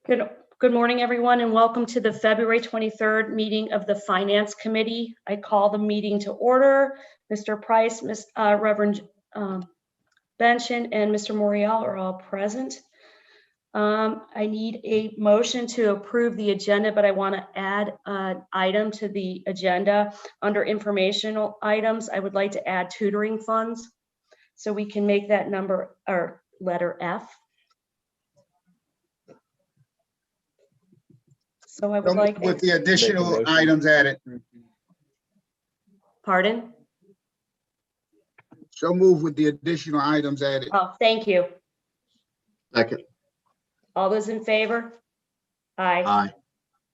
Good, good morning, everyone, and welcome to the February 23rd meeting of the Finance Committee. I call the meeting to order. Mr. Price, Reverend Benchin, and Mr. Morial are all present. I need a motion to approve the agenda, but I want to add an item to the agenda. Under informational items, I would like to add tutoring funds, so we can make that number or letter F. So I would like with the additional items added. Pardon? So move with the additional items added. Oh, thank you. Second. All those in favor? Aye. Aye.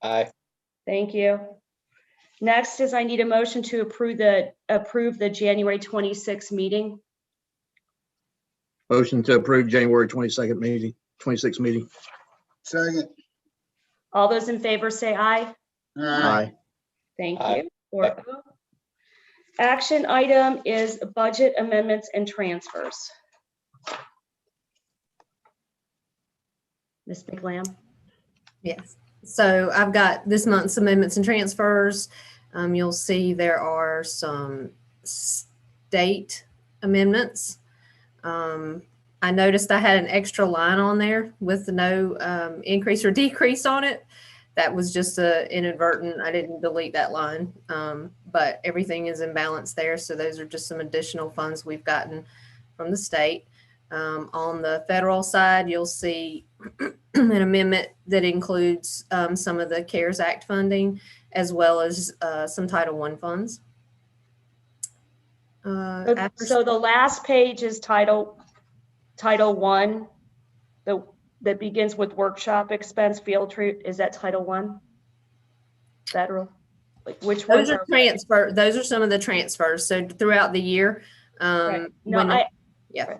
Aye. Thank you. Next is I need a motion to approve the January 26th meeting. Motion to approve January 26th meeting. Second. All those in favor say aye. Aye. Thank Aye. you. 4-0. Action item is budget amendments and transfers. Ms. McLam? Yes. So I've got this month's amendments and transfers. You'll see there are some state amendments. I noticed I had an extra line on there with no increase or decrease on it. That was just inadvertent. I didn't delete that line, but everything is in balance there. So those are just some additional funds we've gotten from the state. On the federal side, you'll see an amendment that includes some of the CARES Act funding, as well as some Title I funds. So the last page is Title I, that begins with workshop expense field trip. Is that Title I? Federal? Like which ones Those are transfer. Those are some of the transfers. So throughout the year, right. yeah.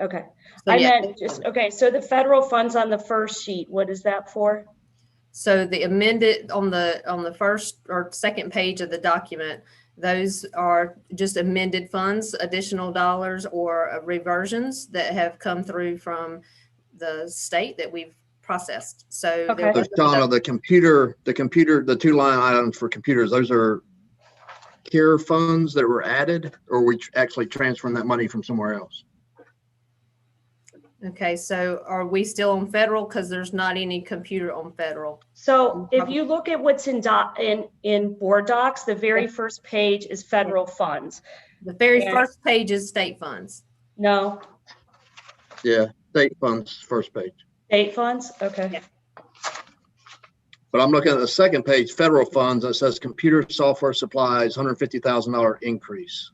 Okay. So, I meant just, okay, so the federal funds on the first sheet, what is that for? So the amended on the first or second page of the document, those are just amended funds, additional dollars or reversions that have come through from the state that we've processed. So Okay. So Shauna, the 2 line items for computers, those are CARE funds that were added, or we actually transferring that money from somewhere else? Okay, so are we still on federal? Because there's not any computer on federal. So if you look at what's in board docs, the very first page is federal funds. The very first page is state funds. No, Yeah, state funds, first page. state funds, okay. Yeah. But I'm looking at the second page, federal funds, that says computer software supplies, $150,000 increase.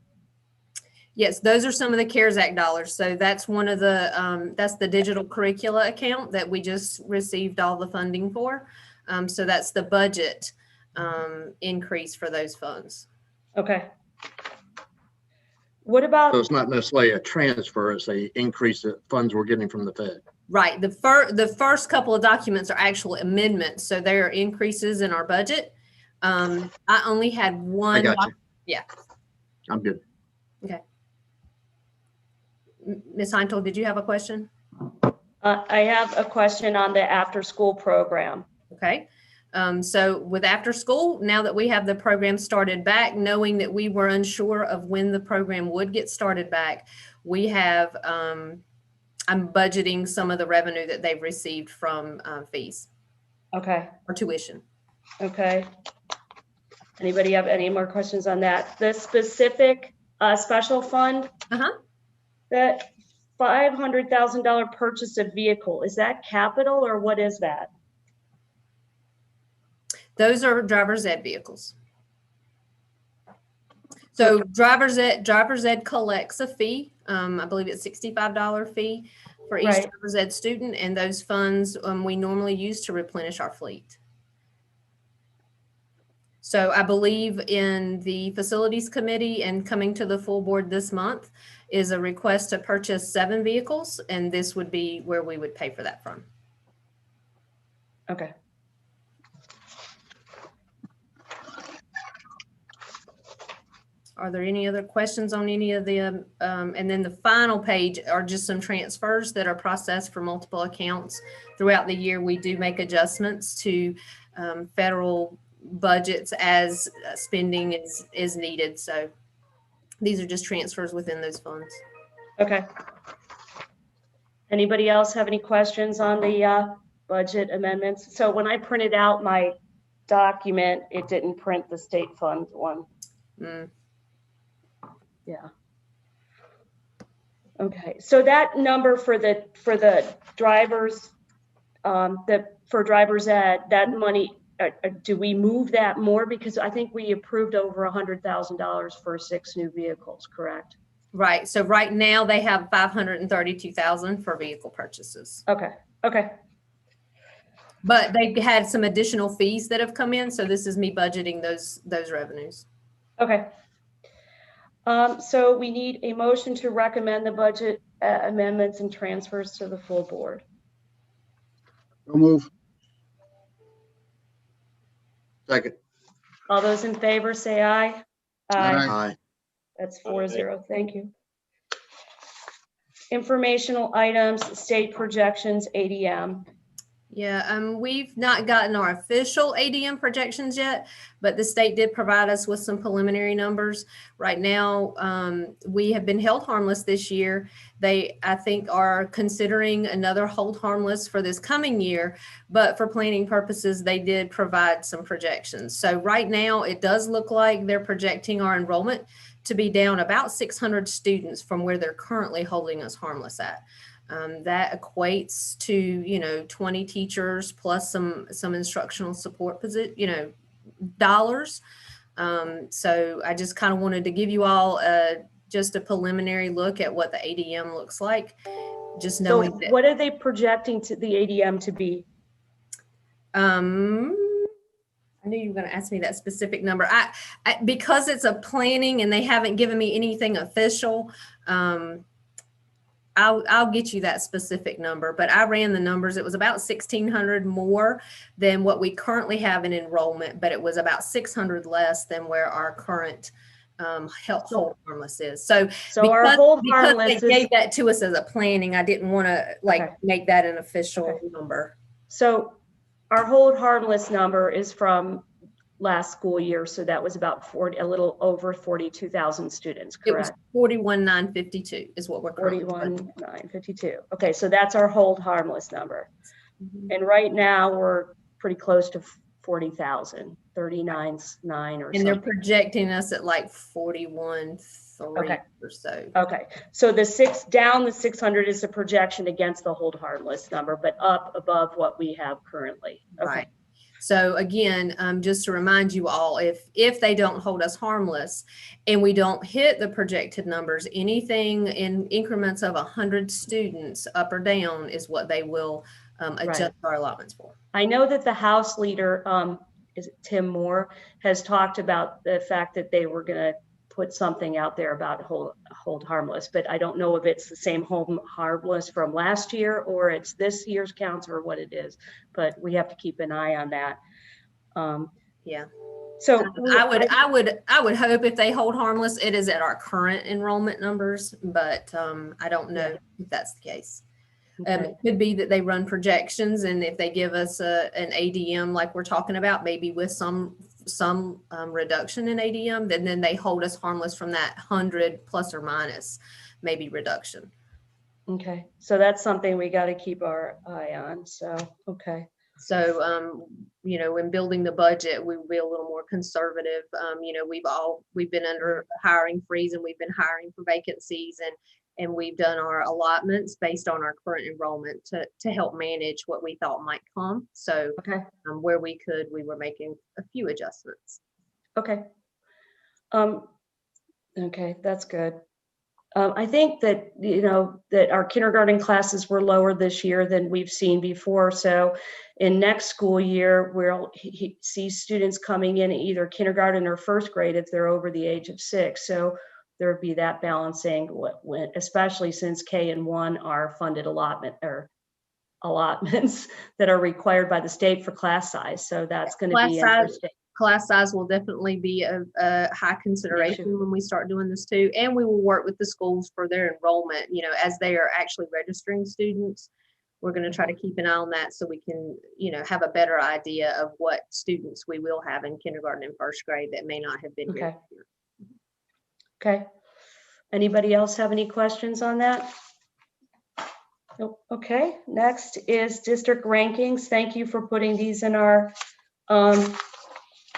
Yes, those are some of the CARES Act dollars. So that's one of the, that's the digital curricula account that we just received all the funding for. So that's the budget increase for those funds. Okay. What about? So it's not necessarily a transfer, it's a increase that funds we're getting from the Fed. Right. The first couple of documents are actual amendments. So there are increases in our budget. I only had one. I got you. Yeah. I'm good. Okay. Ms. Heintel, did you have a question? I have a question on the after-school program. Okay. So with after school, now that we have the program started back, knowing that we were unsure of when the program would get started back, we have, I'm budgeting some of the revenue that they've received from fees Okay. or tuition. Okay. Anybody have any more questions on that? The specific special fund, that $500,000 purchase of vehicle, is that capital or what is that? Those are driver's ed vehicles. So driver's ed collects a fee. I believe it's $65 fee for each Right. driver's ed student, and those funds we normally use to replenish our fleet. So I believe in the facilities committee and coming to the full board this month is a request to purchase 7 vehicles, and this would be where we would pay for that from. Okay. Are there any other questions on any of the, and then the final page are just some transfers that are processed for multiple accounts. Throughout the year, we do make adjustments to federal budgets as spending is needed. So these are just transfers within those funds. Okay. Anybody else have any questions on the budget amendments? So when I printed out my document, it didn't print the state fund one. Mm. Yeah. Okay, so that number for the drivers, for driver's ed, that money, do we move that more? Because I think we approved over $100,000 for 6 new vehicles, correct? Right. So right now they have 532,000 for vehicle purchases. Okay, okay, But they've had some additional fees that have come in. So this is me budgeting those revenues. okay. So we need a motion to recommend the budget amendments and transfers to the full board. So move. Second. All those in favor say aye. Aye. Aye. That's 4-0. Thank you. Informational items, state projections, ADM. Yeah, we've not gotten our official ADM projections yet, but the state did provide us with some preliminary numbers. Right now, we have been held harmless this year. They, I think, are considering another hold harmless for this coming year, but for planning purposes, they did provide some projections. So right now, it does look like they're projecting our enrollment to be down about 600 students from where they're currently holding us harmless at. That equates to, 20 teachers plus some instructional support dollars. So I just kind of wanted to give you all just a preliminary look at what the ADM looks like. Just knowing So that. what are they projecting to the ADM to be? I knew you were going to ask me that specific number. I because it's a planning and they haven't given me anything official. I'll get you that specific number, but I ran the numbers. It was about 1,600 more than what we currently have in enrollment, but it was about 600 less than where our current hold harmless is. So our hold because harmless they gave that to us as a planning, I didn't want to Okay. make that an official Okay. number. So our hold harmless number is from last school year. So that was about a little over 42,000 students, It was correct? 41,952 is what we're currently budgeting. 41,952. Okay, so that's our hold harmless number. Mhm. And right now we're pretty close to 40,000, 39.9 or And they're something. projecting us at like 41.3 Okay. or so. Okay, so the 600 is a projection against the hold harmless number, but up above what we have currently. Okay. Right. So again, just to remind you all, if they don't hold us harmless and we don't hit the projected numbers, anything in increments of 100 students up or down is what they will adjust our allotments for. I know that the House leader, is it Tim Moore, has talked about the fact that they were going to put something out there about hold harmless, but I don't know if it's the same hold harmless from last year or it's this year's counts or what it is, but we have to keep an eye on that. Yeah. So I would hope if they hold harmless, it is at our current enrollment numbers, but I don't know if that's the case. okay. It could be that they run projections, and if they give us an ADM like we're talking about, maybe with some reduction in ADM, then they hold us harmless from that 100 plus or minus maybe reduction. Okay, so that's something we got to keep our eye on. So, okay. So, in building the budget, we will be a little more conservative. We've been under a hiring freeze and we've been hiring for vacancies, and we've done our allotments based on our current enrollment to help manage what we thought might come. So Okay. Where we could, we were making a few adjustments. Okay. Okay, that's good. I think that, that our kindergarten classes were lower this year than we've seen before. So in next school year, we'll see students coming in either kindergarten or first grade if they're over the age of 6. So there would be that balancing, especially since K and 1 are funded allotments that are required by the state for class size. So that's going to be interesting. class size will definitely be a high consideration when we start doing this too. And we will work with the schools for their enrollment, you know, as they are actually registering students. We're going to try to keep an eye on that so we can, you know, have a better idea of what students we will have in kindergarten and first grade that may not have been here. Okay. Okay. Anybody else have any questions on that? Nope. Okay, next is district rankings. Thank you for putting these in our,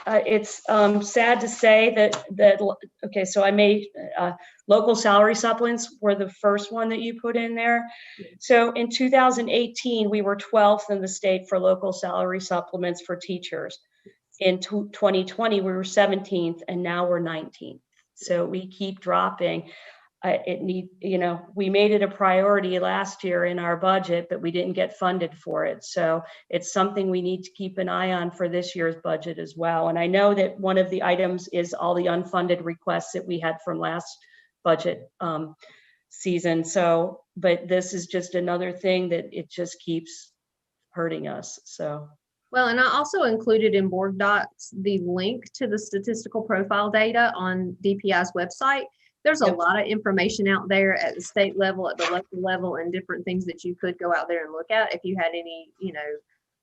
it's sad to say that, okay, so I made local salary supplements were the first one that you put in there. So in 2018, we were 12th in the state for local salary supplements for teachers. In 2020, we were 17th, and now we're 19th. So we keep dropping. We made it a priority last year in our budget, but we didn't get funded for it. So it's something we need to keep an eye on for this year's budget as well. And I know that one of the items is all the unfunded requests that we had from last budget season. So, but this is just another thing that it just keeps hurting us. So. Well, and I also included in board docs the link to the statistical profile data on DPI's website. There's a lot of information out there at the state level, at the local level, and different things that you could go out there and look at if you had any, you know,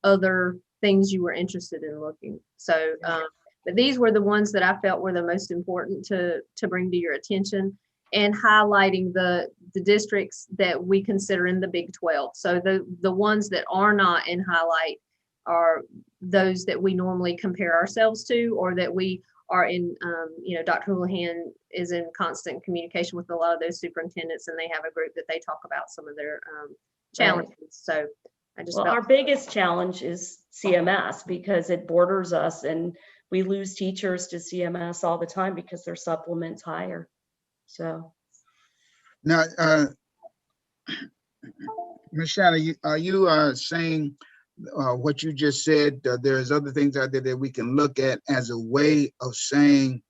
other things you were interested in looking. So, but these were the ones that I felt were the most important to bring to your attention, and highlighting the districts that we consider in the Big 12. So the ones that are not in highlight are those that we normally compare ourselves to, or that we are in, you know, Dr. Houlihan is in constant communication with a lot of those superintendents, and they have a group that they talk about some of their challenges. Right. So I just our biggest challenge is CMS, because it borders us, and we lose teachers to CMS all the time because their supplement's higher. So now, Ms. Shannon, are you saying what you just said, there's other things out there that we can look at as a way of saying,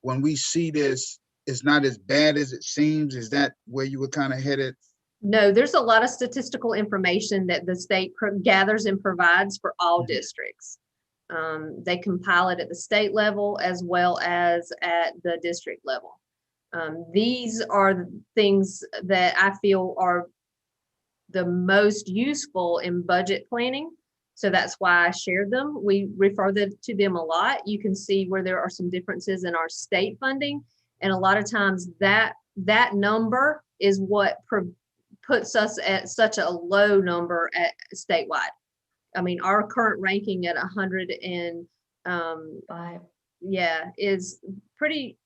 when we see this, it's not as bad as it seems? Is that where you were kind of headed? No, there's a lot of statistical information that the state gathers and provides for all districts. They compile it at the state level as well as at the district level. These are the things that I feel are the most useful in budget planning. So that's why I shared them. We refer to them a lot. You can see where there are some differences in our state funding. And a lot of times that number is what puts us at such a low number at statewide. I mean, our current ranking at 105, is pretty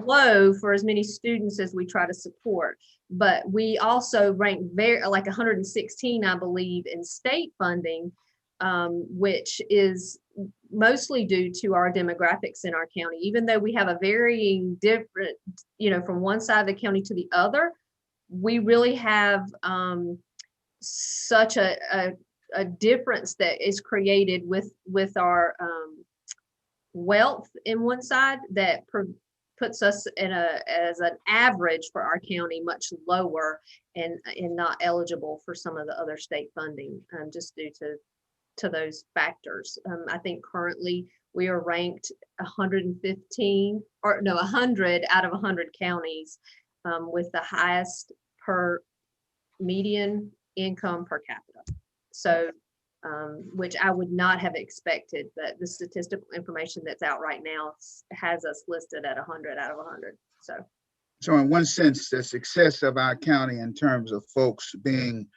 low for as many students as we try to support. But we also rank like 116, I believe, in state funding, which is mostly due to our demographics in our county. Even though we have a varying different, you know, from one side of the county to the other, we really have such a difference that is created with our wealth in one side that puts us as an average for our county much lower and not eligible for some of the other state funding, just due to those factors. I think currently we are ranked 100 out of 100 counties with the highest per median income per capita. So which I would not have expected, but the statistical information that's out right now has us listed at 100 out of 100. So in one sense, the success of our county in terms of folks being,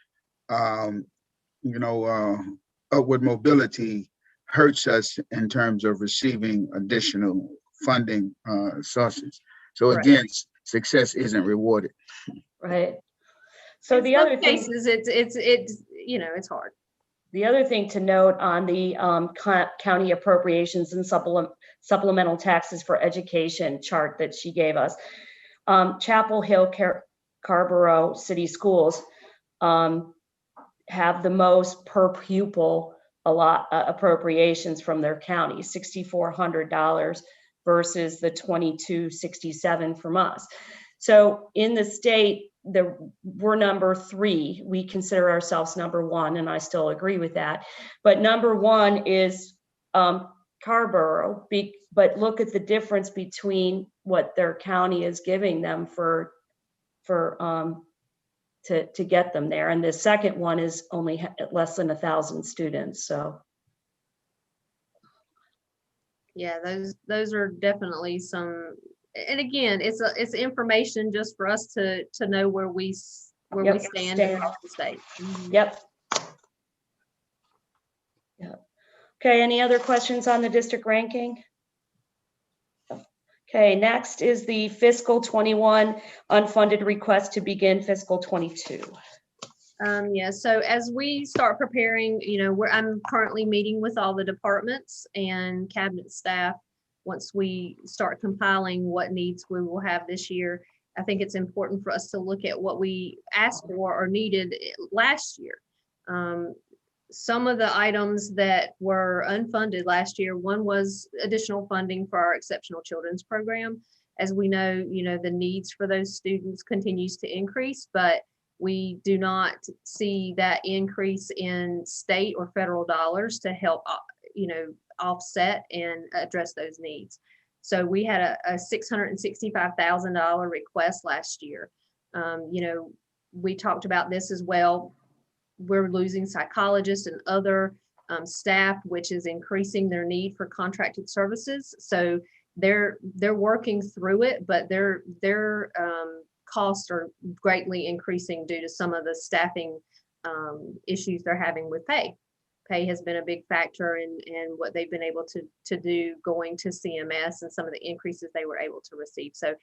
upward mobility hurts us in terms of receiving additional funding sources. So again, success isn't rewarded. Right. So the other thing is it's hard. The other thing to note on the county appropriations and supplemental taxes for education chart that she gave us, Chapel Hill, Carrboro City Schools have the most per pupil appropriations from their county, $6,400 versus the $2,267 from us. So in the state, we're number 3. We consider ourselves number 1, and I still agree with that. But number 1 is Carborough, but look at the difference between what their county is giving them to get them there. And the second one is only less than 1,000 students. So Yeah, those are definitely some, and again, it's information just for us to know where we Yep, stand stand. across the state. Mhm. Yep. Okay, any other questions on the district ranking? Okay, next is the fiscal 21 unfunded request to begin fiscal 22. Yeah, so as we start preparing, I'm currently meeting with all the departments and cabinet staff. Once we start compiling what needs we will have this year, I think it's important for us to look at what we asked for or needed last year. Some of the items that were unfunded last year, one was additional funding for our exceptional children's program. As we know, the needs for those students continues to increase, but we do not see that increase in state or federal dollars to help, offset and address those needs. So we had a $665,000 request last year. We talked about this as well. We're losing psychologists and other staff, which is increasing their need for contracted services. So they're working through it, but their costs are greatly increasing due to some of the staffing issues they're having with pay. Pay has been a big factor in what they've been able to do going to CMS and some of the increases they were able to receive. So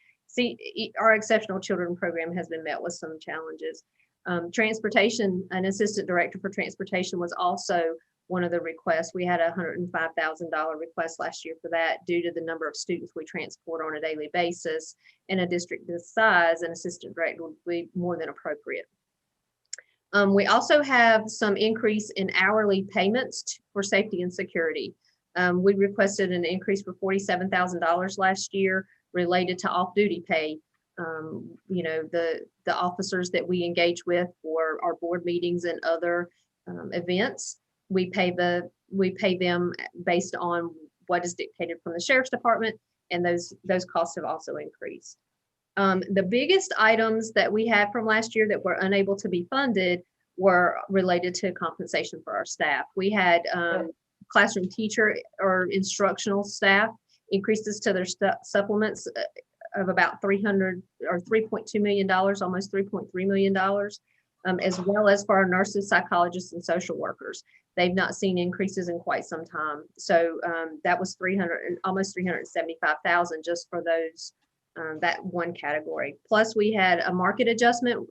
our exceptional children program has been met with some challenges. Transportation, an assistant director for transportation was also one of the requests. We had a $105,000 request last year for that due to the number of students we transport on a daily basis. In a district this size, an assistant director would be more than appropriate. We also have some increase in hourly payments for safety and security. We requested an increase for $47,000 last year related to off-duty pay. The officers that we engage with for our board meetings and other events, we pay them based on what is dictated from the sheriff's department, and those costs have also increased. The biggest items that we had from last year that were unable to be funded were related to compensation for our staff. We had classroom teacher or instructional staff increases to their supplements of about $300 or $3.2 million, almost $3.3 million, as well as for our nurses, psychologists, and social workers. They've not seen increases in quite some time. So that was almost $375,000 just for those, that one category. Plus we had a market adjustment.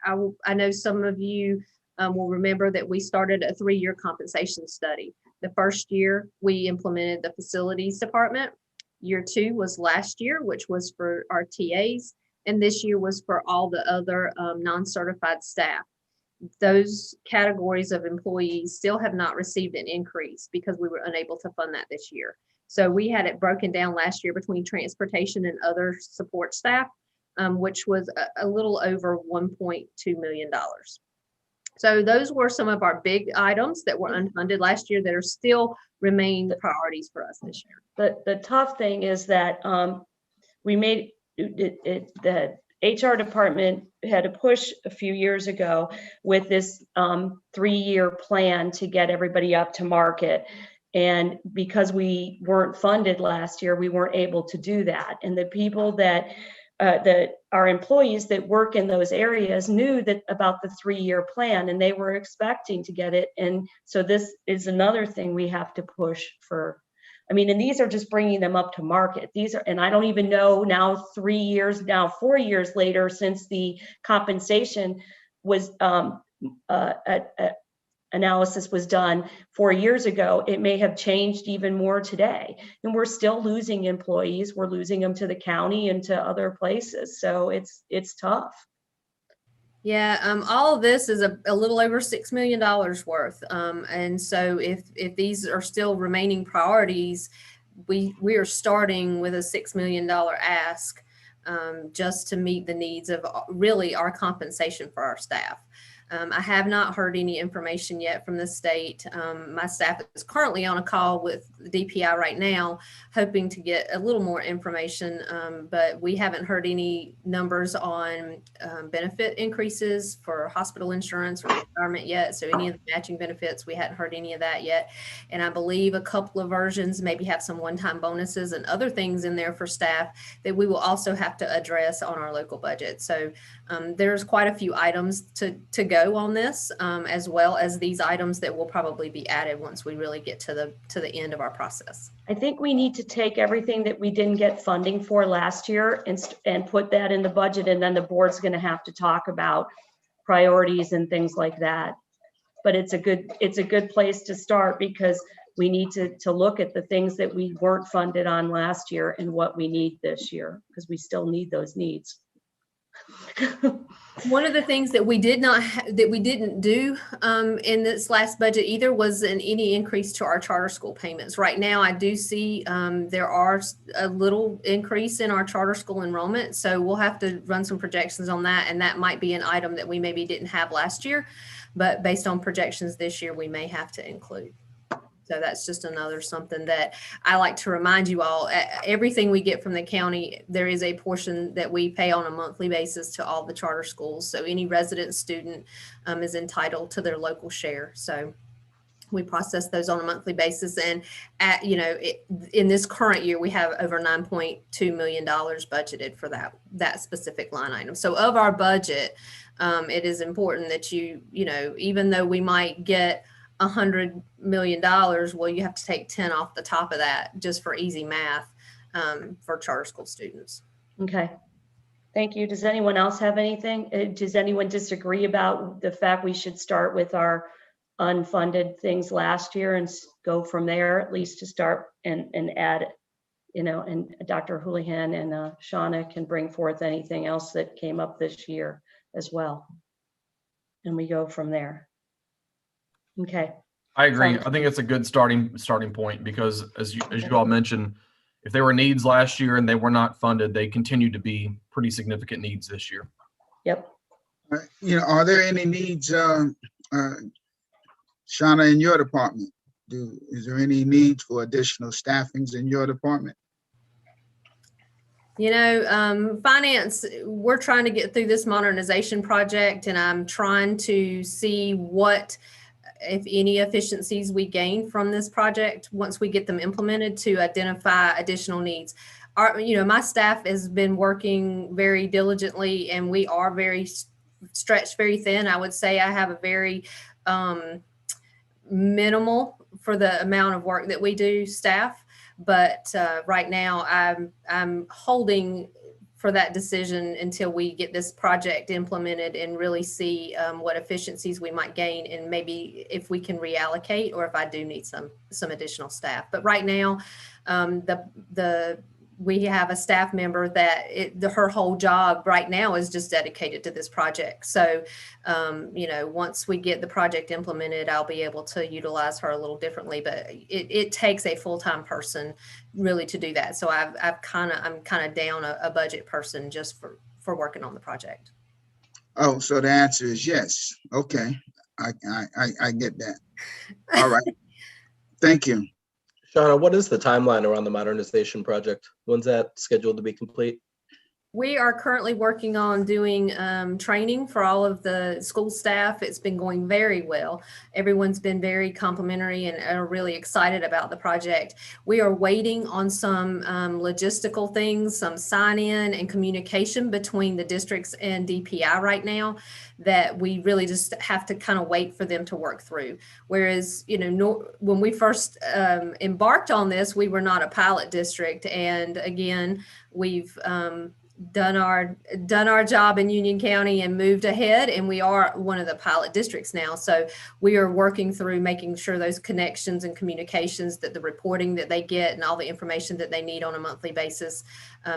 I know some of you will remember that we started a 3-year compensation study. The first year we implemented the facilities department. Year 2 was last year, which was for our TAs. And this year was for all the other non-certified staff. Those categories of employees still have not received an increase because we were unable to fund that this year. So we had it broken down last year between transportation and other support staff, which was a little over $1.2 million. So those were some of our big items that were unfunded last year that are still remain priorities for us this year. The tough thing is that we made the HR department had to push a few years ago with this 3-year plan to get everybody up to market. And because we weren't funded last year, we weren't able to do that. And the people that our employees that work in those areas knew that about the 3-year plan, and they were expecting to get it. And so this is another thing we have to push for. I mean, and these are just bringing them up to market. These are, and I don't even know now 4 years later, since the compensation was analysis was done 4 years ago, it may have changed even more today. And we're still losing employees. We're losing them to the county and to other places. So it's tough. Yeah, all of this is a little over $6 million worth. And so if these are still remaining priorities, we are starting with a $6 million ask just to meet the needs of really our compensation for our staff. I have not heard any information yet from the state. My staff is currently on a call with the DPI right now, hoping to get a little more information, but we haven't heard any numbers on benefit increases for hospital insurance or retirement yet. So any of the matching benefits, we hadn't heard any of that yet. And I believe a couple of versions maybe have some one-time bonuses and other things in there for staff that we will also have to address on our local budget. So there's quite a few items to go on this, as well as these items that will probably be added once we really get to the end of our process. I think we need to take everything that we didn't get funding for last year and put that in the budget, and then the board's going to have to talk about priorities and things like that. But it's a good place to start, because we need to look at the things that we weren't funded on last year and what we need this year, because we still need those needs. One of the things that we didn't do in this last budget either was any increase to our charter school payments. Right now, I do see there are a little increase in our charter school enrollment, so we'll have to run some projections on that, and that might be an item that we maybe didn't have last year, but based on projections this year, we may have to include. So that's just another something that I like to remind you all. Everything we get from the county, there is a portion that we pay on a monthly basis to all the charter schools. So any resident student is entitled to their local share. So we process those on a monthly basis. And in this current year, we have over $9.2 million budgeted for that specific line item. So of our budget, it is important that even though we might get $100 million, well, you have to take 10 off the top of that just for easy math for charter school students. Okay, thank you. Does anyone else have anything? Does anyone disagree about the fact we should start with our unfunded things last year and go from there, at least to start and add, and Dr. Houlihan and Shauna can bring forth anything else that came up this year as well. And we go from there. Okay. I agree. I think it's a good starting point, because as you all mentioned, if there were needs last year and they were not funded, they continue to be pretty significant needs this year. Yep. Are there any needs, Shauna, in your department? Is there any need for additional staffings in your department? Finance, we're trying to get through this modernization project, and I'm trying to see what, if any, efficiencies we gain from this project once we get them implemented, to identify additional needs. My staff has been working very diligently, and we are very stretched very thin. I would say I have a very minimal, for the amount of work that we do, staff. But right now I'm holding for that decision until we get this project implemented and really see what efficiencies we might gain, and maybe if we can reallocate, or if I do need some additional staff. But right now, we have a staff member that her whole job right now is just dedicated to this project. So, once we get the project implemented, I'll be able to utilize her a little differently, but it takes a full-time person really to do that. So I'm kind of down a budget person just for working on the project. Oh, so the answer is yes. Okay. I get that. All right. Thank you. Shauna, what is the timeline around the modernization project? When's that scheduled to be complete? We are currently working on doing training for all of the school staff. It's been going very well. Everyone's been very complimentary and are really excited about the project. We are waiting on some logistical things, some sign-in and communication between the districts and DPI right now, that we really just have to kind of wait for them to work through. Whereas, when we first embarked on this, we were not a pilot district. And again, we've done our job in Union County and moved ahead, and we are one of the pilot districts now. So we are working through making sure those connections and communications, that the reporting that they get and all the information that they need on a monthly basis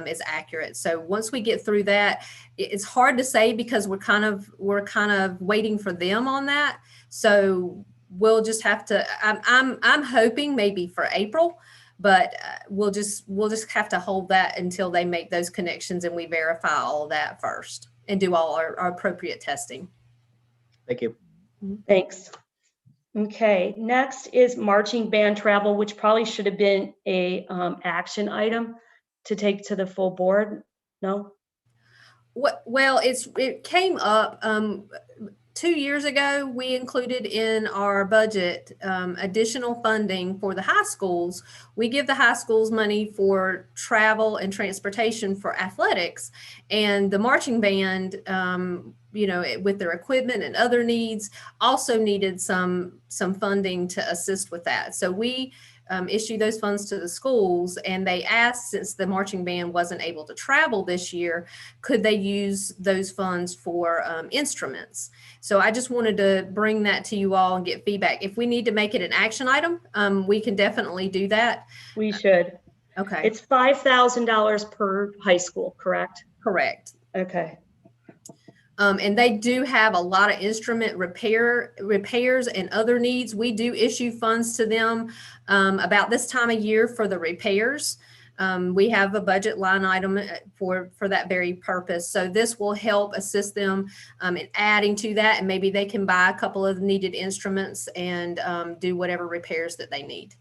is accurate. So once we get through that, it's hard to say, because we're kind of waiting for them on that. So we'll just have to, I'm hoping maybe for April, but we'll just have to hold that until they make those connections and we verify all that first and do all our appropriate testing. Thank you. Thanks. Okay, next is marching band travel, which probably should have been a action item to take to the full board. No? Well, it came up 2 years ago. We included in our budget additional funding for the high schools. We give the high schools money for travel and transportation for athletics, and the marching band, with their equipment and other needs, also needed some funding to assist with that. So we issue those funds to the schools, and they asked, since the marching band wasn't able to travel this year, could they use those funds for instruments? So I just wanted to bring that to you all and get feedback. If we need to make it an action item, we can definitely do that. We should. Okay. It's $5,000 per high school, correct? Correct. Okay. And they do have a lot of instrument repairs and other needs. We do issue funds to them about this time of year for the repairs. We have a budget line item for that very purpose. So this will help assist them in adding to that, and maybe they can buy a couple of needed instruments and do whatever repairs that they need.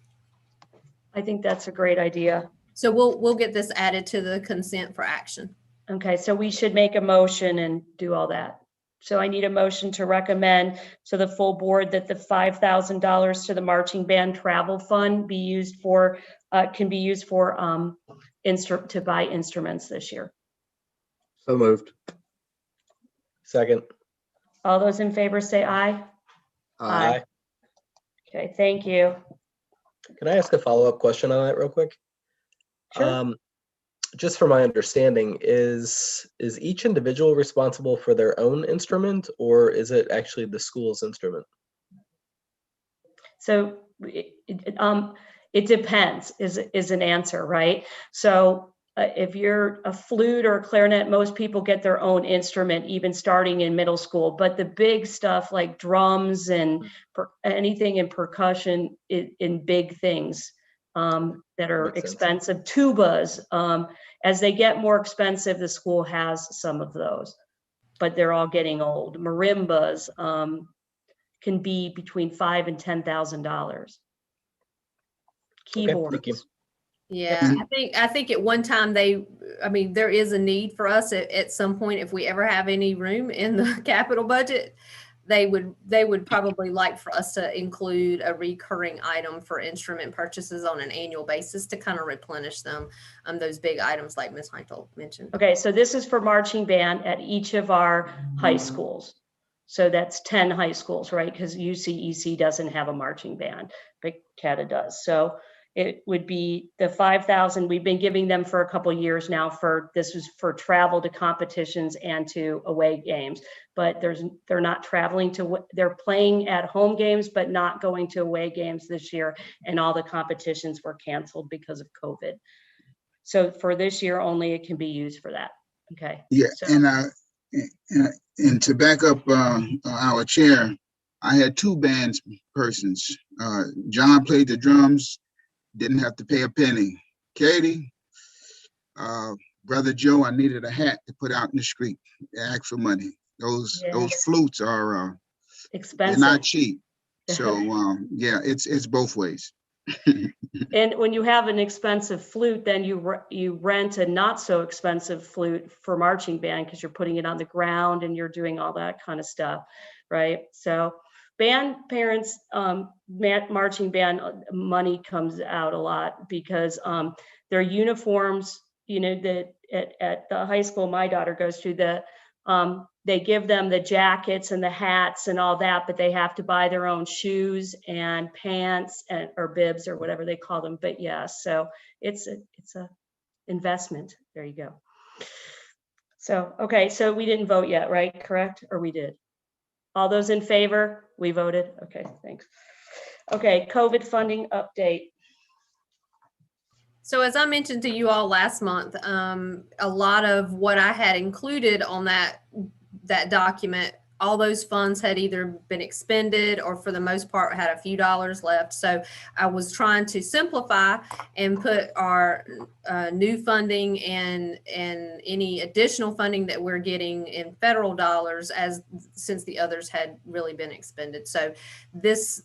I think that's a great idea. So we'll get this added to the consent for action. Okay, so we should make a motion and do all that. So I need a motion to recommend to the full board that the $5,000 to the marching band travel fund be used for, can be used for to buy instruments this year. So moved. Second. All those in favor say aye. Aye. Okay, thank you. Can I ask a follow-up question on that real quick? Sure. Just for my understanding, is each individual responsible for their own instrument, or is it actually the school's instrument? So it depends is an answer, right? So if you're a flute or a clarinet, most people get their own instrument, even starting in middle school. But the big stuff like drums and anything in percussion in big things that are expensive, tubas, as they get more expensive, the school has some of those, but they're all getting old. Marimbas can be between $5,000 and $10,000. Keyboards. Thank you. Yeah, I think at one time there is a need for us at some point, if we ever have any room in the capital budget, they would probably like for us to include a recurring item for instrument purchases on an annual basis to kind of replenish them, those big items like Ms. Heintel mentioned. Okay, so this is for marching band at each of our high schools. So that's 10 high schools, right? Because UCEC doesn't have a marching band, but CATA does. So it would be the 5,000 we've been giving them for a couple of years now. This was for travel to competitions and to away games, but they're not traveling they're playing at home games, but not going to away games this year. And all the competitions were canceled because of COVID. So for this year only, it can be used for that. Okay. Yeah, So, and to back up our chair, I had two band persons. John played the drums, didn't have to pay a penny. Katie, Brother Joe, I needed a hat to put out in the street. Ask for money. Those flutes are expensive. they're not cheap. So yeah, it's both ways. And when you have an expensive flute, then you rent a not so expensive flute for marching band because you're putting it on the ground and you're doing all that kind of stuff, right? So band parents, marching band money comes out a lot because their uniforms, that at the high school my daughter goes to, they give them the jackets and the hats and all that, but they have to buy their own shoes and pants or bibs or whatever they call them. But yeah, so it's a investment. There you go. So, okay, so we didn't vote yet, right? Correct? Or we did? All those in favor? We voted. Okay, thanks. Okay, COVID funding update. So as I mentioned to you all last month, a lot of what I had included on that document all those funds had either been expended or for the most part had a few dollars left. So I was trying to simplify and put our new funding and any additional funding that we're getting in federal dollars since the others had really been expended. So this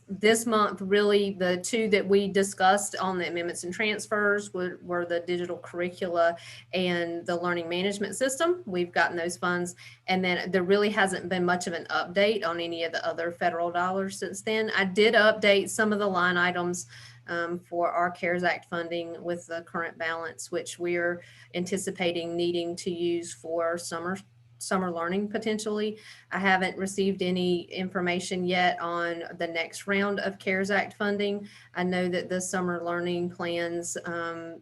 month, really the two that we discussed on the amendments and transfers were the digital curricula and the learning management system. We've gotten those funds. And then there really hasn't been much of an update on any of the other federal dollars since then. I did update some of the line items for our CARES Act funding with the current balance, which we're anticipating needing to use for summer learning potentially. I haven't received any information yet on the next round of CARES Act funding. I know that the summer learning plans,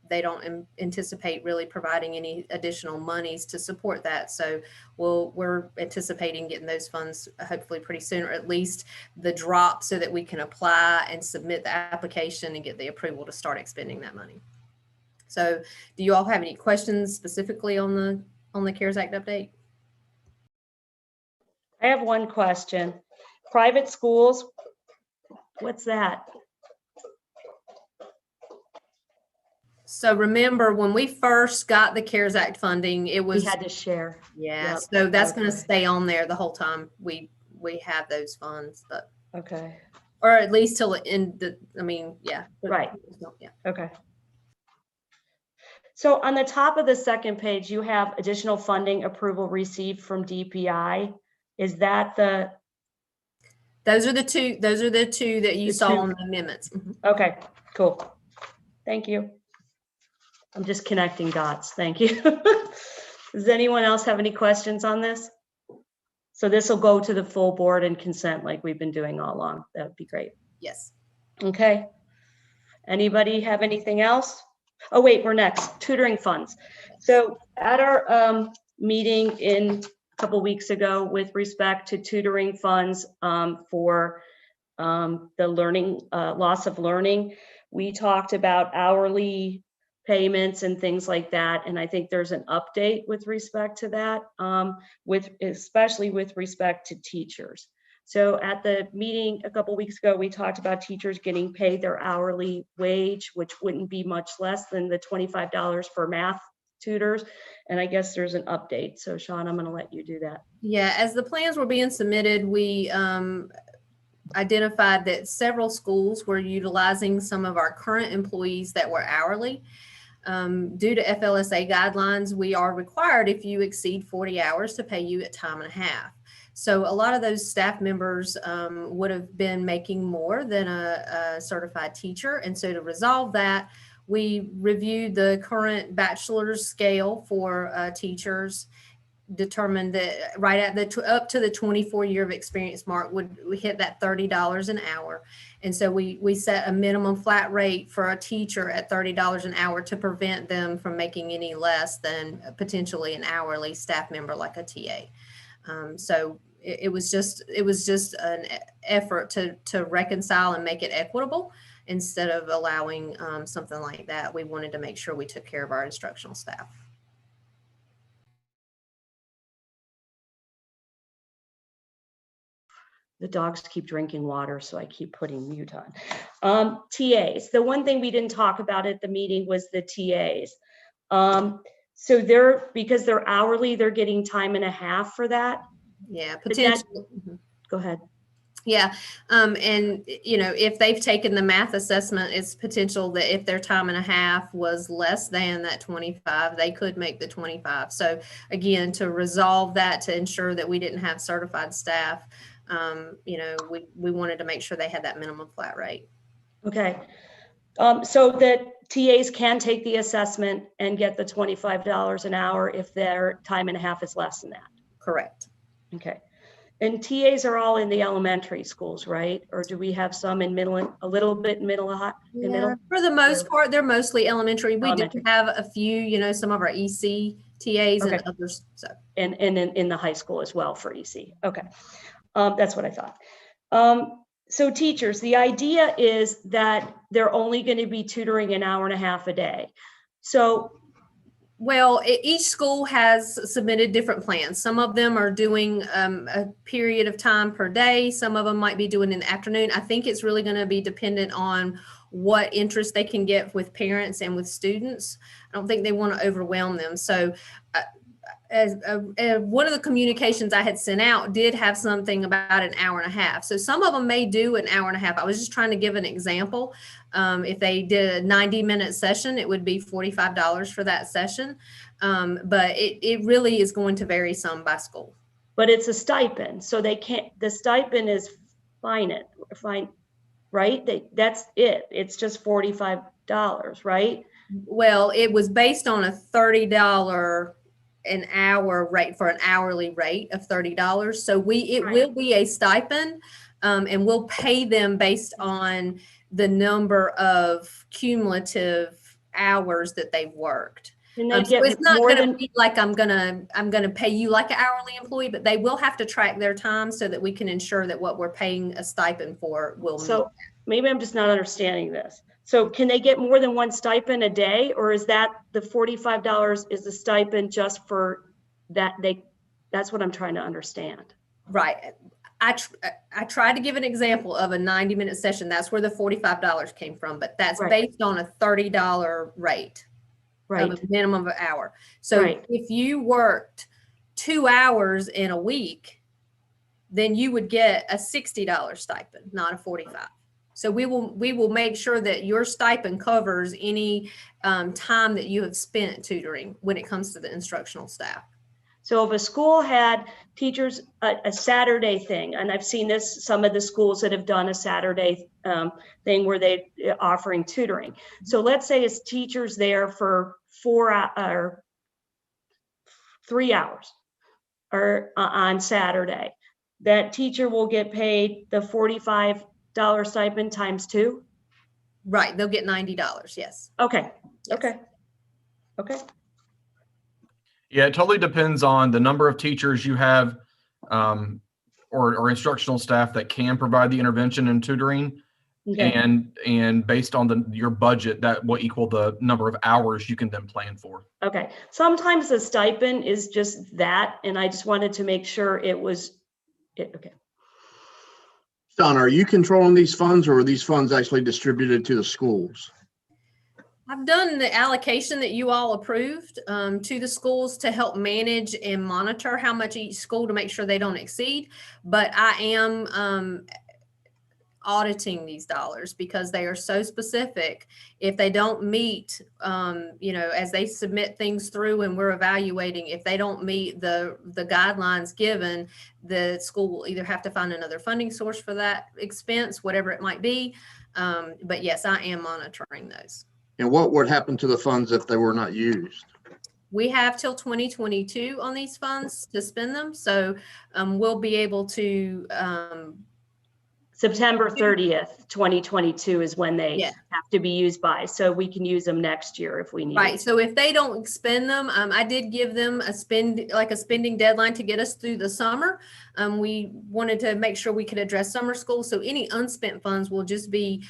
they don't anticipate really providing any additional monies to support that. So we're anticipating getting those funds hopefully pretty soon, or at least the drop so that we can apply and submit the application and get the approval to start expending that money. So do you all have any questions specifically on the CARES Act update? I have one question. Private schools, what's that? So remember when we first got the CARES Act funding, it was, We had to share. yeah, Yep. so that's going to Okay. stay on there the whole time we have those funds, but, Okay, or at least till the end, I mean, yeah. right, Yeah. okay. So on the top of the second page, you have additional funding approval received from DPI. Is that Those are the two that you The saw two. on the amendments. Mhm. okay, cool. Thank you. I'm just connecting dots. Thank you. Does anyone else have any questions on this? So this will go to the full board and consent like we've been doing all along. That would be great. Yes. Okay. Anybody have anything else? Oh, wait, we're next. Tutoring funds. So at our meeting a couple weeks ago with respect to tutoring funds for the learning, loss of learning, we talked about hourly payments and things like that. And I think there's an update with respect to that, especially with respect to teachers. So at the meeting a couple weeks ago, we talked about teachers getting paid their hourly wage, which wouldn't be much less than the $25 for math tutors. And I guess there's an update. So Sean, I'm going to let you do that. Yeah, as the plans were being submitted, we identified that several schools were utilizing some of our current employees that were hourly. Due to FLSA guidelines, we are required, if you exceed 40 hours, to pay you at time and a half. So a lot of those staff members would have been making more than a certified teacher. And so to resolve that, we reviewed the current bachelor's scale for teachers, determined that right at up to the 24-year of experience mark we hit that $30 an hour. And so we set a minimum flat rate for a teacher at $30 an hour to prevent them from making any less than potentially an hourly staff member like a TA. So it was just an effort to reconcile and make it equitable instead of allowing something like that. We wanted to make sure we took care of our instructional staff. The dogs keep drinking water, so I keep putting mute on. TAs. The one thing we didn't talk about at the meeting was the TAs. So because they're hourly, they're getting time and a half for that. Yeah, potentially. Go ahead. Yeah, and if they've taken the math assessment, it's potential that if their time and a half was less than that 25, they could make the 25. So again, to resolve that, to ensure that we didn't have certified staff, we wanted to make sure they had that minimum flat rate. Okay. So that TAs can take the assessment and get the $25 an hour if their time and a half is less than that. Correct. Okay. And TAs are all in the elementary schools, right? Or do we have some in middle and a little bit in middle? Yeah, for the most part, they're mostly elementary. We do Elementary. have a few, some of our EC TAs Okay. and others. So. And in the high school as well for EC. Okay. That's what I thought. So teachers, the idea is that they're only going to be tutoring an hour and a half a day. So Well, each school has submitted different plans. Some of them are doing a period of time per day. Some of them might be doing in the afternoon. I think it's really going to be dependent on what interest they can get with parents and with students. I don't think they want to overwhelm them. So one of the communications I had sent out did have something about an hour and a half. So some of them may do an hour and a half. I was just trying to give an example. If they did a 90-minute session, it would be $45 for that session. But it really is going to vary some by school. But it's a stipend, so they can't, the stipend is fine, right? That's it. It's just $45, right? Well, it was based on a $30 an hour rate for an hourly rate of $30. So it Right. will be a stipend, and we'll pay them based on the number of cumulative hours that they've worked. Can they So get it's not more going to than, be like I'm gonna pay you like an hourly employee, but they will have to track their time so that we can ensure that what we're paying a stipend for will meet. so maybe I'm just not understanding this. So can they get more than one stipend a day, or is that the $45 is the stipend just for that? That's what I'm trying to understand. Right. I tried to give an example of a 90-minute session. That's where the $45 came from, but that's Right. based on a $30 rate Right. of a minimum of an hour. So Right. if you worked 2 hours in a week, then you would get a $60 stipend, not a $45. So we will make sure that your stipend covers any time that you have spent tutoring when it comes to the instructional staff. So if a school had teachers, a Saturday thing, and I've seen this, some of the schools that have done a Saturday thing where they offering tutoring. So let's say it's teachers there for 3 hours or on Saturday. That teacher will get paid the $45 stipend times 2? Right, they'll get $90, yes. Okay, Yes. okay, okay. Yeah, it totally depends on the number of teachers you have, or instructional staff that can provide the intervention and tutoring. Okay. And based on your budget, that will equal the number of hours you can then plan for. Okay, sometimes the stipend is just that, and I just wanted to make sure it was, okay. Don, are you controlling these funds, or are these funds actually distributed to the schools? I've done the allocation that you all approved to the schools to help manage and monitor how much each school to make sure they don't exceed. But I am auditing these dollars because they are so specific. If they don't meet, as they submit things through and we're evaluating, if they don't meet the guidelines given, the school will either have to find another funding source for that expense, whatever it might be. But yes, I am monitoring those. And what would happen to the funds if they were not used? We have till 2022 on these funds to spend them. So we'll be able to September 30th, 2022 is when they Yeah. have to be used by. So we can use them next year if we need. Right. So if they don't spend them, I did give them a spending deadline to get us through the summer. We wanted to make sure we could address summer school. So any unspent funds will just be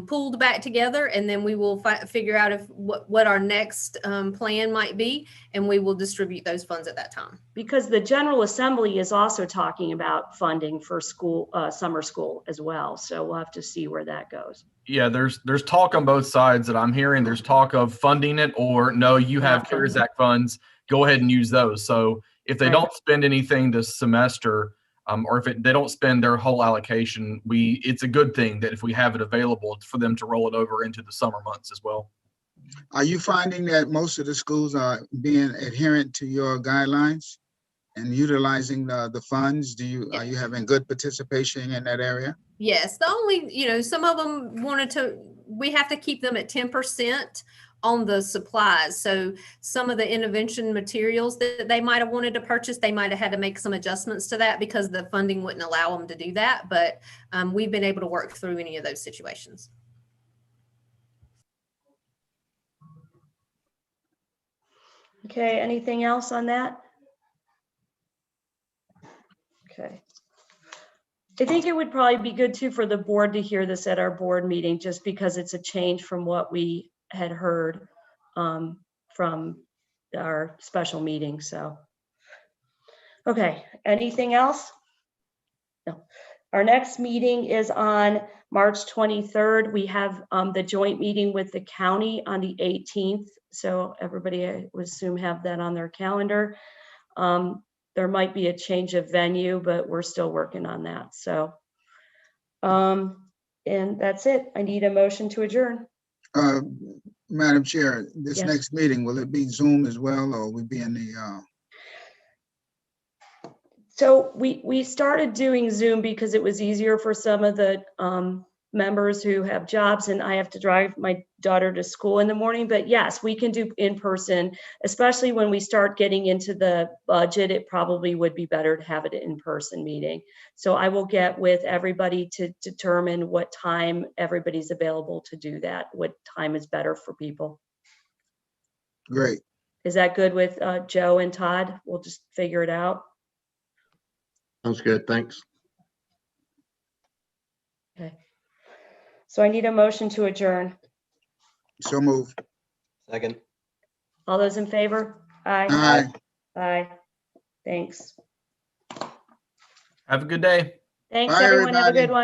pulled back together, and then we will figure out what our next plan might be, and we will distribute those funds at that time. Because the General Assembly is also talking about funding for school, summer school as well. So we'll have to see where that goes. Yeah, there's talk on both sides that I'm hearing. There's talk of funding it, or no, you have CARES Act funds, go ahead and use those. So if they Right. don't spend anything this semester, or if they don't spend their whole allocation, it's a good thing that if we have it available for them to roll it over into the summer months as well. Are you finding that most of the schools are being adherent to your guidelines and utilizing the funds? Are you having good participation in that area? Yes, the only, some of them we have to keep them at 10% on the supplies. So some of the intervention materials that they might have wanted to purchase, they might have had to make some adjustments to that because the funding wouldn't allow them to do that. But we've been able to work through any of those situations. Okay, anything else on that? Okay. I think it would probably be good too for the board to hear this at our board meeting, just because it's a change from what we had heard from our special meeting, so. Okay, anything else? No. Our next meeting is on March 23rd. We have the joint meeting with the county on the 18th. So everybody, I would assume, have that on their calendar. There might be a change of venue, but we're still working on that. So, and that's it. I need a motion to adjourn. Madam Chair, this Yes. next meeting, will it be Zoom as well, or will we be in the, So we started doing Zoom because it was easier for some of the members who have jobs, and I have to drive my daughter to school in the morning. But yes, we can do in person, especially when we start getting into the budget. It probably would be better to have it in person meeting. So I will get with everybody to determine what time everybody's available to do that, what time is better for people. great. Is that good with Joe and Todd? We'll just figure it out. Sounds good. Thanks. Okay. So I need a motion to adjourn. So move. Second. All those in favor? Aye. Aye. Aye. Thanks. Have a good day. Thanks, Bye, everyone. Have a everybody. good one.